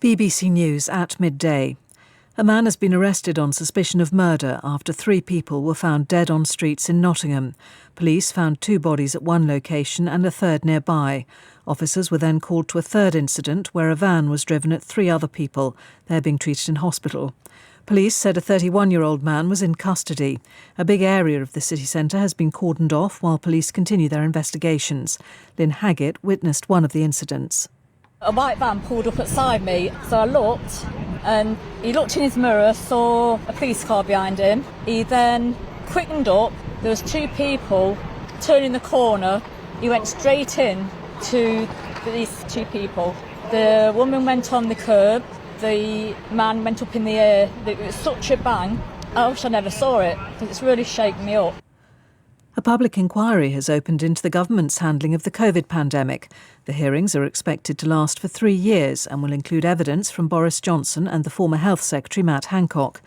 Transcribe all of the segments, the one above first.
BBC News at midday. A man has been arrested on suspicion of murder after 3 people were found dead on streets in Nottingham. Police found 2 bodies at one location and a third nearby. Officers were then called to a third incident where a van was driven at 3 other people. They're being treated in hospital. Police said a 31-year-old man was in custody. A big area of the city centre has been cordoned off while police continue their investigations. Lynn Haggett witnessed one of the incidents. A white van pulled up beside me, so I looked, and he looked in his mirror, saw a police car behind him. He then quickened up, there was 2 people turning the corner. He went straight in to these 2 people. The woman went on the curb, the man went up in the air. It was such a bang, I wish I never saw it, because it's really shaken me up. A public inquiry has opened into the government's handling of the COVID pandemic. The hearings are expected to last for 3 years and will include evidence from Boris Johnson and the former Health Secretary Matt Hancock.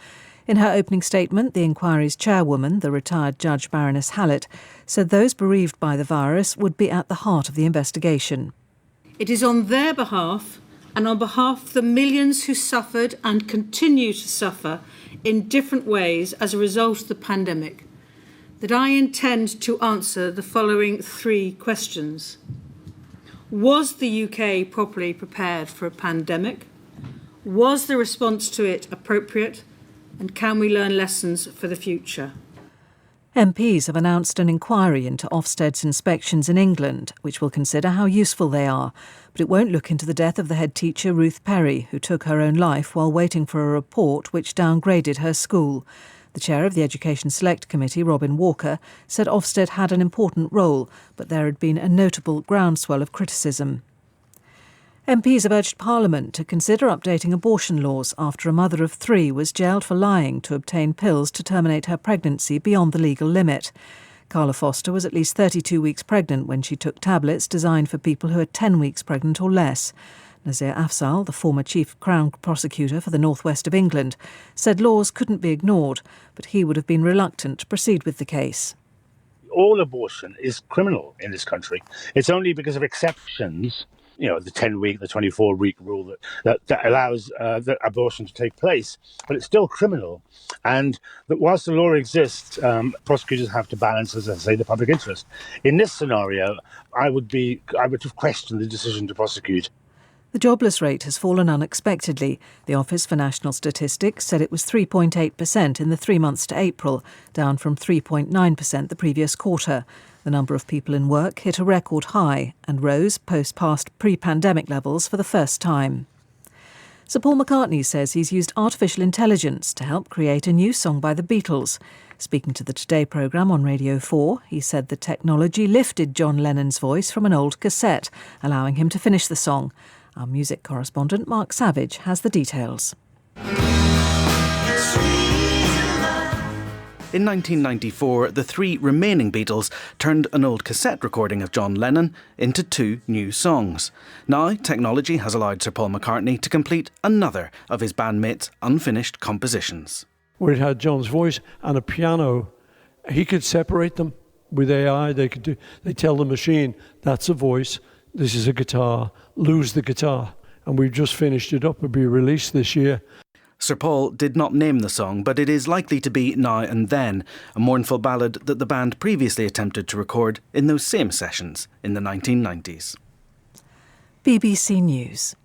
In her opening statement, the inquiry's chairwoman, the retired Judge Baroness Hallett, said those bereaved by the virus would be at the heart of the investigation. It is on their behalf and on behalf of the millions who suffered and continue to suffer in different ways as a result of the pandemic that I intend to answer the following 3 questions. Was the UK properly prepared for a pandemic? Was the response to it appropriate? And can we learn lessons for the future? MPs have announced an inquiry into Ofsted's inspections in England, which will consider how useful they are. But it won't look into the death of the head teacher, Ruth Perry, who took her own life while waiting for a report which downgraded her school. The chair of the Education Select Committee, Robin Walker, said Ofsted had an important role, but there had been a notable groundswell of criticism. MPs have urged Parliament to consider updating abortion laws after a mother of 3 was jailed for lying to obtain pills to terminate her pregnancy beyond the legal limit. Carla Foster was at least 32 weeks pregnant when she took tablets designed for people who are 10 weeks pregnant or less. Nazir Afzal, the former chief Crown prosecutor for the northwest of England, said laws couldn't be ignored, but he would have been reluctant to proceed with the case. All abortion is criminal in this country. It's only because of exceptions, the 10-week, the 24-week rule that allows the abortion to take place, but it's still criminal. And that whilst the law exists, prosecutors have to balance, as I say, the public interest. In this scenario, I would have questioned the decision to prosecute. The jobless rate has fallen unexpectedly. The Office for National Statistics said it was 3.8% in the 3 months to April, down from 3.9% the previous quarter. The number of people in work hit a record high and rose past pre-pandemic levels for the first time. Sir Paul McCartney says he's used artificial intelligence to help create a new song by the Beatles. Speaking to the Today programme on Radio 4, he said the technology lifted John Lennon's voice from an old cassette, allowing him to finish the song. Our music correspondent Mark Savage has the details. In 1994, the 3 remaining Beatles turned an old cassette recording of John Lennon into 2 new songs. Now, technology has allowed Sir Paul McCartney to complete another of his bandmates' unfinished compositions. Where it had John's voice and a piano, he could separate them with AI. They tell the machine, that's a voice, this is a guitar, lose the guitar. And we've just finished it up, it'll be released this year. Sir Paul did not name the song, but it is likely to be Now and Then, a mournful ballad that the band previously attempted to record in those same sessions in the 1990s. BBC News.